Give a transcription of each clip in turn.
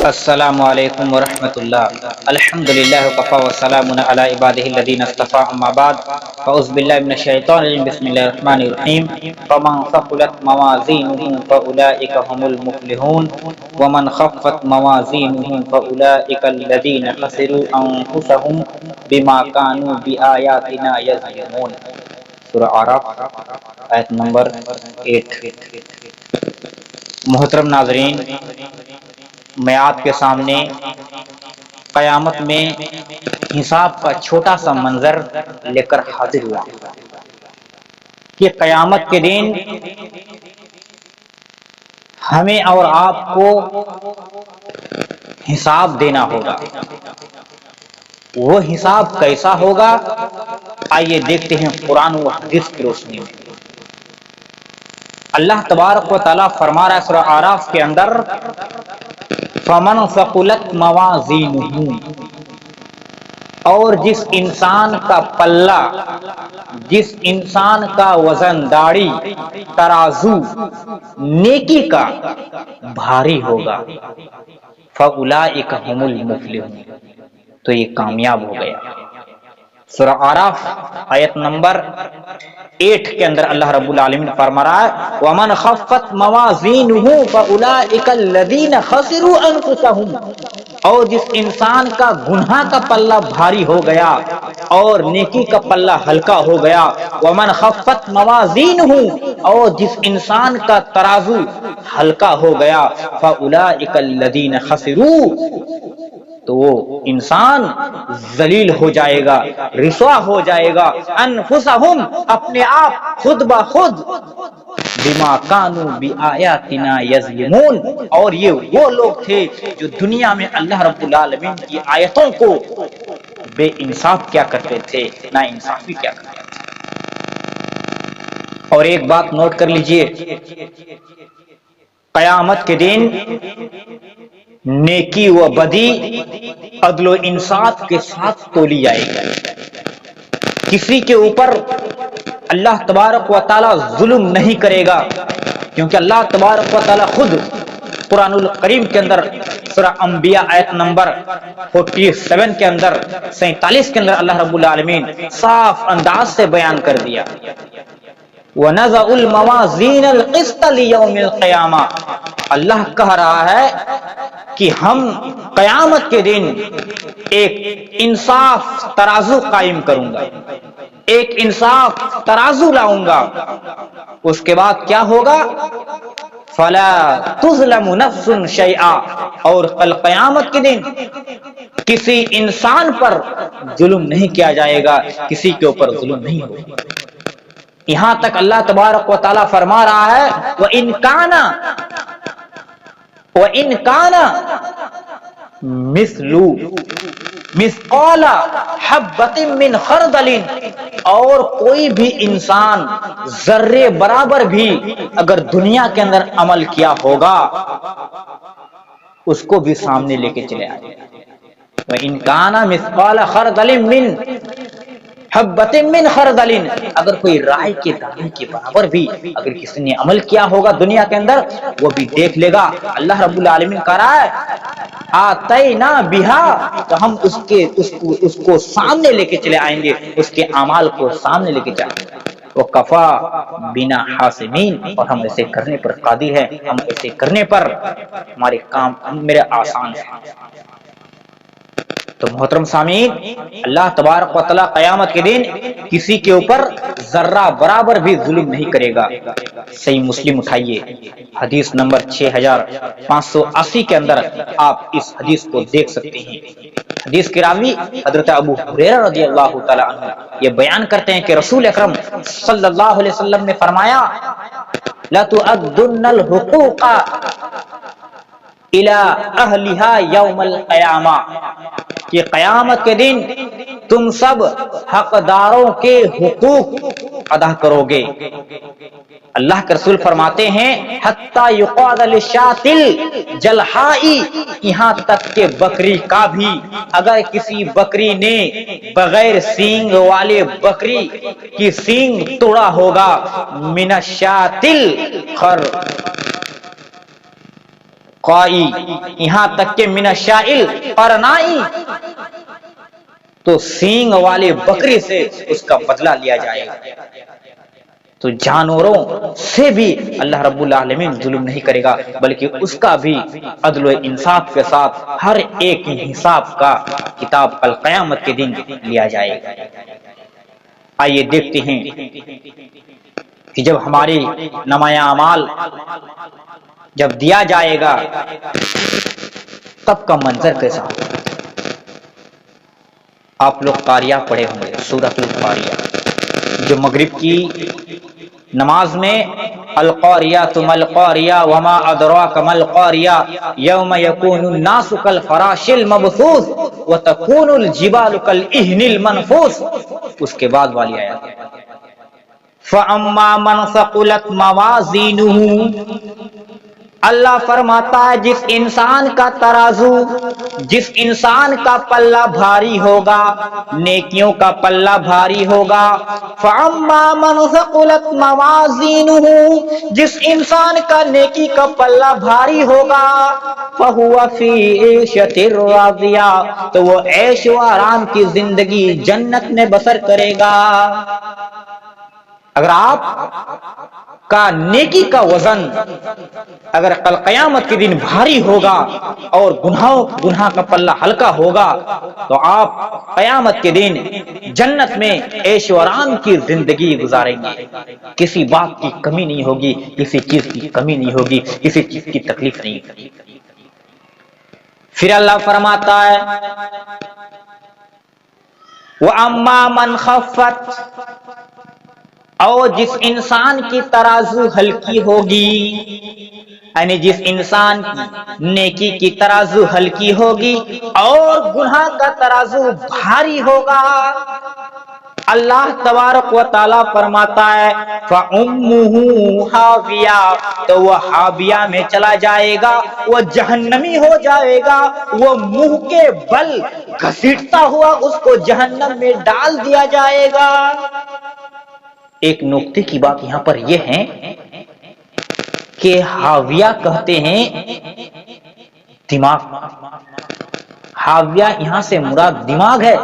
السلام علیکم ورحمۃ اللہ۔ الحمد للہ وکفی وسلام علی عبادہ الذین اصطفی، اما بعد فاعوذ باللہ من الشیطان الرجیم، بسم اللہ الرحمن الرحیم۔ فمن ثقلت موازینہ فاولئک هم المفلحون ومن خفت موازینہ فاولئک الذین خسروا انفسهم بما كانوا بآیاتنا یظلمون۔ سورہ اعراف آیت نمبر 8۔ محترم ناظرین، میں آپ کے سامنے قیامت میں حساب کا چھوٹا سا منظر لے کر حاضر ہوا کہ قیامت کے دن ہمیں اور آپ کو حساب دینا ہوگا۔ وہ حساب کیسا ہوگا؟ آئیے دیکھتے ہیں قرآن و حدیث کی روشنی میں۔ اللہ تبارک و تعالیٰ فرما رہا ہے سورہ اعراف کے اندر، فمن ثقلت موازینہ، اور جس انسان کا پلہ، جس انسان کا وزن داڑھی ترازو نیکی کا بھاری ہوگا، فاولئک هم المفلحون، تو یہ کامیاب ہو گیا۔ سورہ اعراف آیت نمبر 8 کے اندر اللہ رب العالمین فرما رہا ہے، وَمَنْ خَفَّتْ مَوَازِينُهُ فَأُولَئِكَ الَّذِينَ خَسِرُوا أَنفُسَهُمْ، اور جس انسان کا گناہ کا پلہ بھاری ہو گیا اور نیکی کا پلہ ہلکا ہو گیا، وَمَنْ خَفَّتْ مَوَازِينُهُ، اور جس انسان کا ترازو ہلکا ہو گیا، فَأُولَئِكَ الَّذِينَ خَسِرُوا، تو وہ انسان ذلیل ہو جائے گا، رسوا ہو جائے گا، انفسہم، اپنے آپ، خود بخود، بما کانوا بآیاتنا یظلمون، اور یہ وہ لوگ تھے جو دنیا میں اللہ رب العالمین کی آیتوں کو بے انصاف کیا کرتے تھے، نا انصافی کیا کرتے تھے۔ اور ایک بات نوٹ کر لیجئے، قیامت کے دن نیکی و بدی عدل و انصاف کے ساتھ تولی جائے گی۔ کسی کے اوپر اللہ تبارک و تعالی ظلم نہیں کرے گا، کیونکہ اللہ تبارک و تعالی خود قرآن الکریم کے اندر سورہ انبیاء آیت نمبر 47 کے اندر 47 کے اندر اللہ رب العالمین صاف انداز سے بیان کر دیا، وَنَزَعُ الْمَوَازِينَ الْقِسْطَ لِيَوْمِ الْقِيَامَةِ، اللہ کہہ رہا ہے کہ ہم قیامت کے دن ایک انصاف ترازو قائم کروں گا، ایک انصاف ترازو لاؤں گا۔ اس کے بعد کیا ہوگا؟ فَلَا تُظْلَمُ نَفْسٌ شَيْئًا، اور کل قیامت کے دن کسی انسان پر ظلم نہیں کیا جائے گا، کسی کے اوپر ظلم نہیں ہوگا۔ یہاں تک اللہ تبارک و تعالیٰ فرما رہا ہے، وَإِنْ كَانَ مِثْقَالَ حَبَّةٍ مِّنْ خَرْدَلٍ، اور کوئی بھی انسان ذرے برابر بھی اگر دنیا کے اندر عمل کیا ہوگا، اس کو بھی سامنے لے کے چلے آئے۔ وَإِنْ كَانَ مِثْقَالَ خَرْدَلٍ مِّنْ حبۃ من خردل، اگر کوئی رائے کے دانے کے برابر بھی اگر کسی نے عمل کیا ہوگا دنیا کے اندر، وہ بھی دیکھ لے گا۔ اللہ رب العالمین کہہ رہا ہے، آتینا بہا، تو ہم اس کو سامنے لے کے چلے آئیں گے، اس کے اعمال کو سامنے لے کے جائیں گے۔ وَکَفَى بِنَا حَاسِبِينَ، اور ہم ایسے کرنے پر قادر ہیں، ہم ایسے کرنے پر ہمارے کام میرے آسان ہیں۔ تو محترم سامعین، اللہ تبارک و تعالیٰ قیامت کے دن کسی کے اوپر ذرہ برابر بھی ظلم نہیں کرے گا۔ صحیح مسلم اٹھائیے، حدیث نمبر 6580 کے اندر آپ اس حدیث کو دیکھ سکتے ہیں۔ حدیث کے راوی حضرت ابو ہریرہ رضی اللہ تعالی عنہ یہ بیان کرتے ہیں کہ رسول اکرم صلی اللہ علیہ وسلم نے فرمایا، لَتُؤَدُّنَّ الْحُقُوقَ اِلَىٰ أَهْلِهَا يَوْمَ الْقِيَامَةِ، کہ قیامت کے دن تم سب حقداروں کے حقوق ادا کرو گے۔ اللہ کے رسول فرماتے ہیں، حتی یقاد للشاة الجلحاء، یہاں تک کہ بکری کا بھی، اگر کسی بکری نے بغیر سینگ والے بکری کی سینگ توڑا ہوگا، من الشاة الخر، قائی، یہاں تک کہ من الشائل اور نائی، تو سینگ والے بکرے سے اس کا بدلہ لیا جائے گا۔ تو جانوروں سے بھی اللہ رب العالمین ظلم نہیں کرے گا، بلکہ اس کا بھی عدل و انصاف کے ساتھ ہر ایک حساب کا کتاب القیامت کے دن لیا جائے گا۔ آئیے دیکھتے ہیں کہ جب ہماری نمایاں اعمال جب دیا جائے گا تب کا منظر کیسا ہوگا۔ آپ لوگ قاریہ پڑھے ہوں گے، سورۃ القاریہ، جو مغرب کی نماز میں القاریۃ ما القاریہ وما ادراک ما القاریہ یوم یکون الناس کالفراش المبثوث وتکون الجبال کالعہن المنفوش، اس کے بعد والی آیات فَأَمَّا مَنْ ثَقُلَتْ مَوَازِينُهُ، اللہ فرماتا ہے جس انسان کا ترازو، جس انسان کا پلہ بھاری ہوگا، نیکیوں کا پلہ بھاری ہوگا، فَأَمَّا مَنْ ثَقُلَتْ مَوَازِينُهُ، جس انسان کا نیکی کا پلہ بھاری ہوگا، فَهُوَ فِي عِيشَةٍ رَاضِيَةٍ، تو وہ عیش و آرام کی زندگی جنت میں بسر کرے گا۔ اگر آپ کا نیکی کا وزن اگر کل قیامت کے دن بھاری ہوگا اور گناہ کا پلہ ہلکا ہوگا تو آپ قیامت کے دن جنت میں عیش و آرام کی زندگی گزاریں گے، کسی بات کی کمی نہیں ہوگی، کسی چیز کی کمی نہیں ہوگی، کسی چیز کی تکلیف نہیں ہوگی۔ پھر اللہ فرماتا ہے وَأَمَّا مَنْ خَفَّتْ، اور جس انسان کی ترازو ہلکی ہوگی، یعنی جس انسان کی نیکی کی ترازو ہلکی ہوگی اور گناہ کا ترازو بھاری ہوگا، اللہ تبارک و تعالی فرماتا ہے فَأُمُّهُ حَاوِيَةٌ، تو وہ حاویہ میں چلا جائے گا، وہ جہنمی ہو جائے گا، وہ منہ کے بل گھسیٹتا ہوا اس کو جہنم میں ڈال دیا جائے گا۔ ایک نکتے کی بات یہاں پر یہ ہے کہ حاویہ کہتے ہیں دماغ، حاویہ یہاں سے مراد دماغ ہے،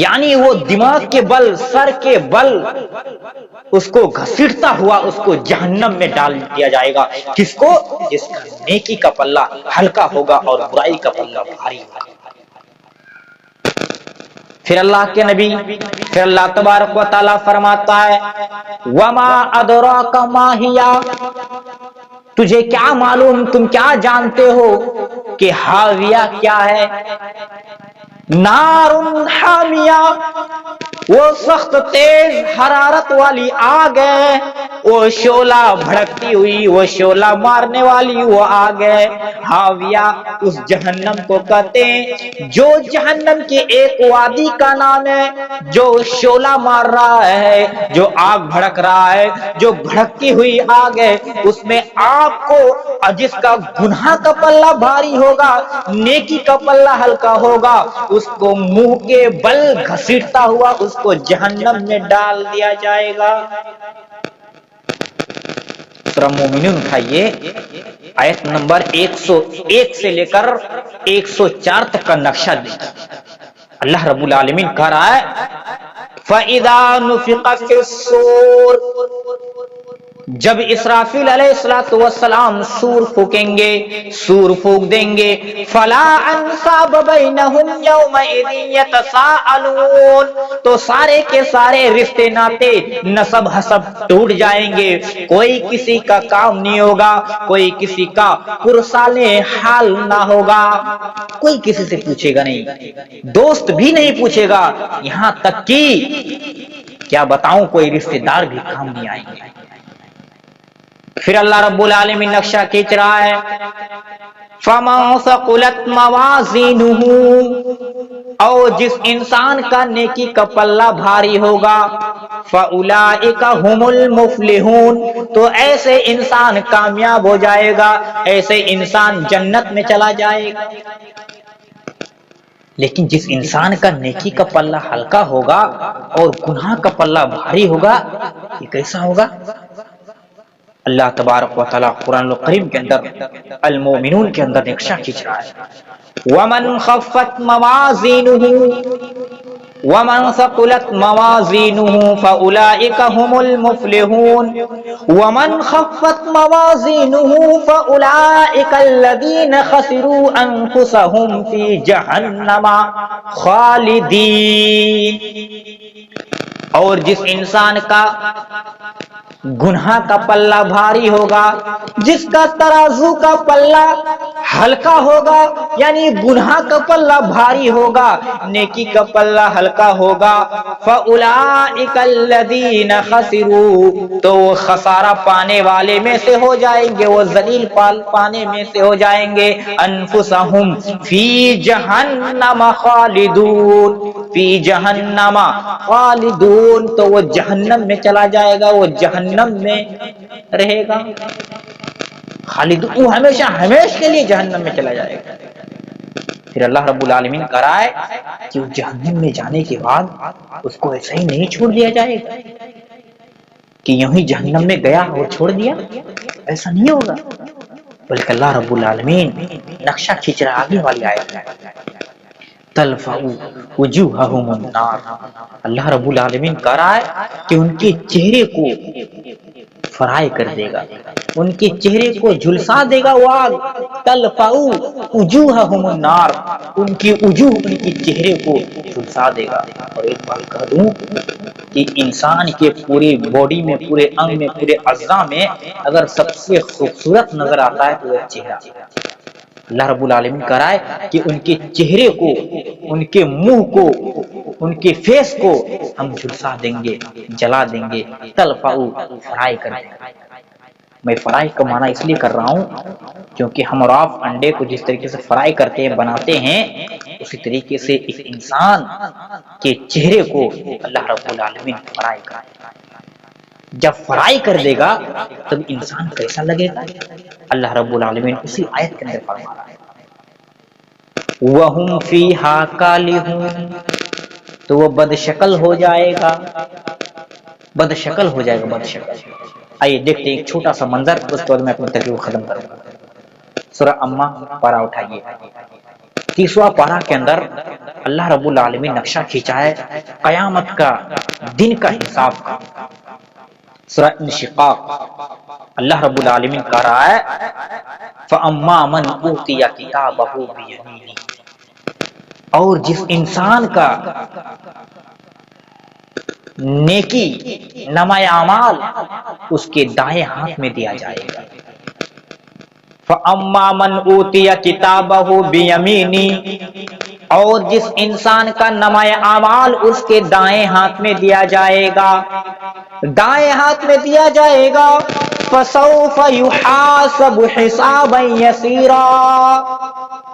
یعنی وہ دماغ کے بل، سر کے بل اس کو گھسیٹتا ہوا اس کو جہنم میں ڈال دیا جائے گا۔ کس کو؟ جس کا نیکی کا پلہ ہلکا ہوگا اور برائی کا پلہ بھاری ہوگا۔ پھر اللہ کے نبی، پھر اللہ تبارک و تعالی فرماتا ہے وَمَا أَدْرَاكَ مَا هِيَ، تجھے کیا معلوم، تم کیا جانتے ہو کہ حاویہ کیا ہے؟ نار حامیہ، وہ سخت تیز حرارت والی آگ ہے، وہ شعلہ بھڑکتی ہوئی، وہ شعلہ مارنے والی وہ آگ ہے۔ حاویہ اس جہنم کو کہتے ہیں جو جہنم کی ایک وادی کا نام ہے، جو شعلہ مار رہا ہے، جو آگ بھڑک رہا ہے، جو بھڑکتی ہوئی آگ ہے، اس میں آپ کو جس کا گناہ کا پلہ بھاری ہوگا، نیکی کا پلہ ہلکا ہوگا، اس کو منہ کے بل گھسیٹتا ہوا اس کو جہنم میں ڈال دیا جائے گا۔ سورہ مومنون اٹھائیے، آیت نمبر 101 سے لے کر 104 تک کا نقشہ دیکھیں۔ اللہ رب العالمین کہہ رہا ہے فَإِذَا نُفِخَ فِي الصُّورِ، جب اسرافیل علیہ السلام سور پھونکیں گے، سور پھونک دیں گے، فَلَا أَنْسَابَ بَيْنَهُمْ يَوْمَئِذٍ يَتَسَاءَلُونَ، تو سارے کے سارے رشتے ناتے نسب حسب ٹوٹ جائیں گے، کوئی کسی کا کام نہیں ہوگا، کوئی کسی کا پرسال حال نہ ہوگا، کوئی کسی سے پوچھے گا نہیں، دوست بھی نہیں پوچھے گا، یہاں تک کہ کیا بتاؤں کوئی رشتے دار بھی کام نہیں آئیں گے۔ پھر اللہ رب العالمین نقشہ کھینچ رہا ہے فَمَنْ ثَقُلَتْ مَوَازِينُهُ، اور جس انسان کا نیکی کا پلہ بھاری ہوگا، فَأُولَئِكَ هُمُ الْمُفْلِحُونَ، تو ایسے انسان کامیاب ہو جائے گا، ایسے انسان جنت میں چلا جائے گا۔ لیکن جس انسان کا نیکی کا پلہ ہلکا ہوگا اور گناہ کا پلہ بھاری ہوگا، یہ کیسا ہوگا؟ اللہ تبارک و تعالیٰ قرآن الکریم کے اندر المومنون کے اندر نقشہ کھینچ رہا ہے، وَمَنْ خَفَّتْ مَوَازِينُهُ وَمَنْ ثَقُلَتْ مَوَازِينُهُ فَأُولَئِكَ هُمُ الْمُفْلِحُونَ وَمَنْ خَفَّتْ مَوَازِينُهُ فَأُولَئِكَ الَّذِينَ خَسِرُوا أَنفُسَهُمْ فِي جَهَنَّمَ خَالِدِينَ۔ اور جس انسان کا گناہ کا پلہ بھاری ہوگا، جس کا ترازو کا پلہ ہلکا ہوگا، یعنی گناہ کا پلہ بھاری ہوگا، نیکی کا پلہ ہلکا ہوگا، فَأُولَئِكَ الَّذِينَ خَسِرُوا، تو وہ خسارہ پانے والے میں سے ہو جائیں گے، وہ ذلیل پانے میں سے ہو جائیں گے، أَنفُسَهُمْ فِي جَهَنَّمَ خَالِدُونَ، فِي جَهَنَّمَ خَالِدُونَ، تو وہ جہنم میں چلا جائے گا، وہ جہنم میں رہے گا، خالد، وہ ہمیشہ ہمیشہ کے لیے جہنم میں چلا جائے گا۔ پھر اللہ رب العالمین کہہ رہا ہے کہ وہ جہنم میں جانے کے بعد اس کو ایسا ہی نہیں چھوڑ دیا جائے گا کہ یوں ہی جہنم میں گیا اور چھوڑ دیا، ایسا نہیں ہوگا، بلکہ اللہ رب العالمین نقشہ کھینچ رہا آگے والی آیت میں، تلفع وجوہہم النار، اللہ رب العالمین کہہ رہا ہے کہ ان کے چہرے کو فرائی کر دے گا، ان کے چہرے کو جھلسا دے گا وہ آگ، تلفع وجوہہم النار، ان کی وجوہ، ان کی چہرے کو جھلسا دے گا۔ اور ایک بات کہہ دوں کہ انسان کے پورے باڈی میں، پورے انگ میں، پورے اعضاء میں اگر سب سے خوبصورت نظر آتا ہے تو وہ چہرہ۔ اللہ رب العالمین کہہ رہا ہے کہ ان کے چہرے کو، ان کے منہ کو، ان کے فیس کو ہم جھلسا دیں گے، جلا دیں گے، تلفع، فرائی کر دیں گے۔ میں فرائی کا معنی اس لیے کر رہا ہوں کیونکہ ہم اور آپ انڈے کو جس طریقے سے فرائی کرتے ہیں، بناتے ہیں، اسی طریقے سے اس انسان کے چہرے کو اللہ رب العالمین فرائی کر دے گا۔ جب فرائی کر دے گا تب انسان کیسا لگے گا؟ اللہ رب العالمین اسی آیت کے اندر فرما رہا ہے، وَهُمْ فِيهَا كَالِحُونَ، تو وہ بد شکل ہو جائے گا، بد شکل ہو جائے گا، بد شکل۔ آئیے دیکھتے ہیں ایک چھوٹا سا منظر، اس کے بعد میں اپنی تقریر ختم کروں گا۔ سورہ اما پارہ اٹھائیے، 30واں پارہ کے اندر اللہ رب العالمین نقشہ کھینچا ہے قیامت کا، دن کا، حساب کا۔ سورہ انشقاق، اللہ رب العالمین کہہ رہا ہے فَأَمَّا مَنْ أُوتِيَ كِتَابَهُ بِيَمِينِهِ، اور جس انسان کا نیکی، نامہ اعمال اس کے دائیں ہاتھ میں دیا جائے گا، فَأَمَّا مَنْ أُوتِيَ كِتَابَهُ بِيَمِينِهِ، اور جس انسان کا نامہ اعمال اس کے دائیں ہاتھ میں دیا جائے گا، دائیں ہاتھ میں دیا جائے گا، فَسَوْفَ يُحَاسَبُ حِسَابًا يَسِيرًا،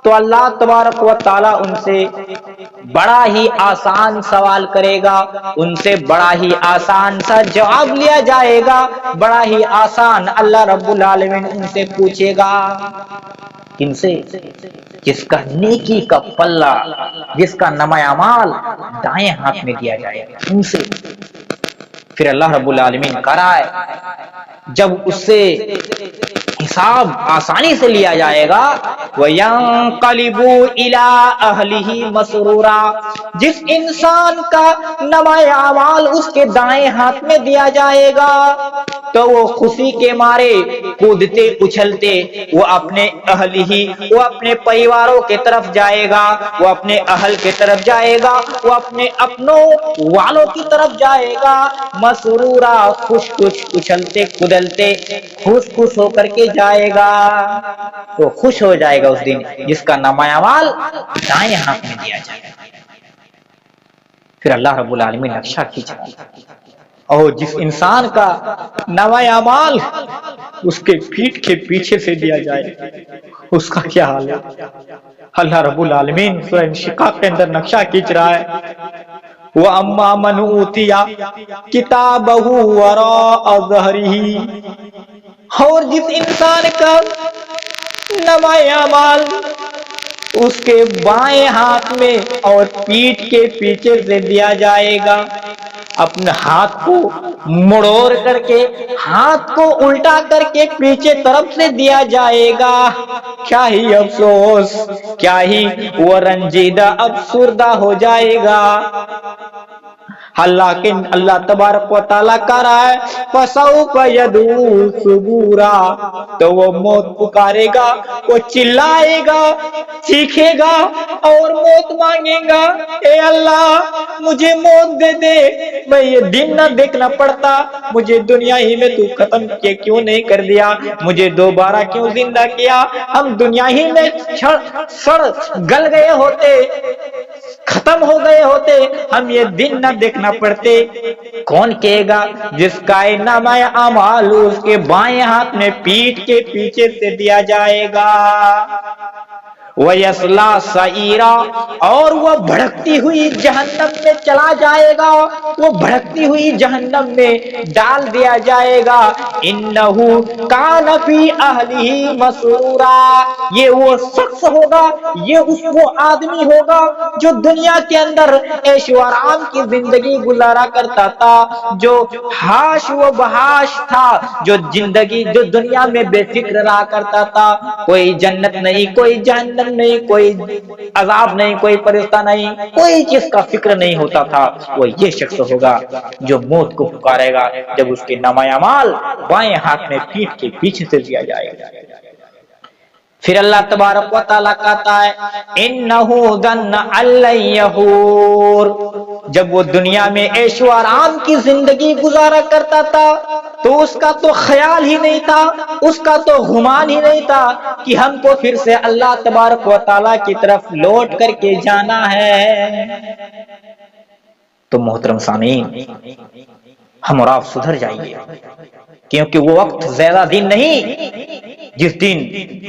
تو اللہ تبارک و تعالیٰ ان سے بڑا ہی آسان سوال کرے گا، ان سے بڑا ہی آسان سا جواب لیا جائے گا، بڑا ہی آسان اللہ رب العالمین ان سے پوچھے گا۔ کن سے؟ جس کا نیکی کا پلہ، جس کا نامہ اعمال دائیں ہاتھ میں دیا جائے گا، ان سے۔ پھر اللہ رب العالمین کہہ رہا ہے جب اس سے حساب آسانی سے لیا جائے گا، وَيَنْقَلِبُ إِلَىٰ أَهْلِهِ مَسْرُورًا، جس انسان کا نامہ اعمال اس کے دائیں ہاتھ میں دیا جائے گا تو وہ خوشی کے مارے کودتے اچھلتے وہ اپنے اہلہ، وہ اپنے پریواروں کی طرف جائے گا، وہ اپنے اہل کی طرف جائے گا، وہ اپنے اپنوں والوں کی طرف جائے گا، مسرورا، خوش خوش، اچھلتے کودلتے، خوش خوش ہو کر کے جائے گا، تو خوش ہو جائے گا اس دن جس کا نامہ اعمال دائیں ہاتھ میں دیا جائے گا۔ پھر اللہ رب العالمین نقشہ کھینچا اور جس انسان کا نامہ اعمال اس کے پیٹھ کے پیچھے سے دیا جائے اس کا کیا حال ہے؟ اللہ رب العالمین سورہ انشقاق کے اندر نقشہ کھینچ رہا ہے، وَأَمَّا مَنْ أُوتِيَ كِتَابَهُ وَرَاءَ ظَهْرِهِ، اور جس انسان کا نامہ اعمال اس کے بائیں ہاتھ میں اور پیٹھ کے پیچھے سے دیا جائے گا، اپنے ہاتھ کو مڑوڑ کر کے، ہاتھ کو الٹا کر کے پیچھے طرف سے دیا جائے گا۔ کیا ہی افسوس، کیا ہی وہ رنجیدہ افسردہ ہو جائے گا۔ اللہ تبارک و تعالیٰ کہہ رہا ہے فَسَوْفَ يَدْعُو ثُبُورًا، تو وہ موت پکارے گا، وہ چلائے گا، چیخے گا اور موت مانگے گا، اے اللہ مجھے موت دے دے، میں یہ دن نہ دیکھنا پڑتا، مجھے دنیا ہی میں تو ختم کیوں نہیں کر دیا، مجھے دوبارہ کیوں زندہ کیا، ہم دنیا ہی میں سڑ گل گئے ہوتے، ختم ہو گئے ہوتے، ہم یہ دن نہ دیکھنا پڑتے۔ کون کہے گا؟ جس کا نامہ اعمال اس کے بائیں ہاتھ میں پیٹھ کے پیچھے سے دیا جائے گا۔ وَيَصْلَىٰ سَعِيرًا، اور وہ بھڑکتی ہوئی جہنم میں چلا جائے گا، وہ بھڑکتی ہوئی جہنم میں ڈال دیا جائے گا۔ إِنَّهُ كَانَ فِي أَهْلِهِ مَسْرُورًا، یہ وہ شخص ہوگا، یہ وہ آدمی ہوگا جو دنیا کے اندر عیش و آرام کی زندگی گزارا کرتا تھا، جو حاش و بحاش تھا، جو دنیا میں بے فکر رہا کرتا تھا، کوئی جنت نہیں، کوئی جہنم نہیں، کوئی عذاب نہیں، کوئی فرشتہ نہیں، کوئی چیز کا فکر نہیں ہوتا تھا۔ وہ یہ شخص ہوگا جو موت کو پکارے گا جب اس کے نامہ اعمال بائیں ہاتھ میں پیٹھ کے پیچھے سے دیا جائے گا۔ پھر اللہ تبارک و تعالیٰ کہتا ہے اِنَّهُ ظَنَّ أَن لَّن يَحُورَ، جب وہ دنیا میں عیش و آرام کی زندگی گزارا کرتا تھا تو اس کا تو خیال ہی نہیں تھا، اس کا تو گمان ہی نہیں تھا کہ ہم کو پھر سے اللہ تبارک و تعالیٰ کی طرف لوٹ کر کے جانا ہے۔ تو محترم سامعین، ہم اور آپ سدھر جائیے، کیونکہ وہ وقت زیادہ دن نہیں جس دن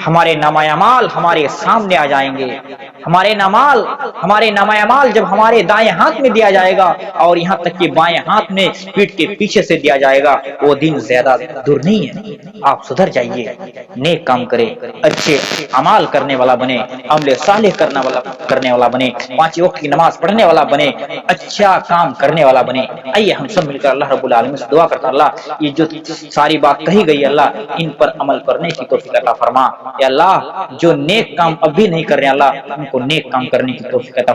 ہمارے نامہ اعمال ہمارے سامنے آ جائیں گے۔ ہمارے نامہ اعمال جب ہمارے دائیں ہاتھ میں دیا جائے گا اور یہاں تک کہ بائیں ہاتھ میں پیٹھ کے پیچھے سے دیا جائے گا، وہ دن زیادہ دور نہیں ہے۔ آپ سدھر جائیے، نیک کام کرے، اچھے اعمال کرنے والا بنے، عمل صالح کرنے والا بنے، 5 وقت کی نماز پڑھنے والا بنے، اچھا کام کرنے والا بنے۔ آئیے ہم سب مل کر اللہ رب العالمین سے دعا کرتا، اللہ یہ جو ساری بات کہی گئی اللہ ان پر عمل کرنے کی توفیق عطا فرما۔ یا اللہ جو نیک کام اب بھی نہیں کر رہے ہیں اللہ ان کو نیک کام کرنے کی توفیق عطا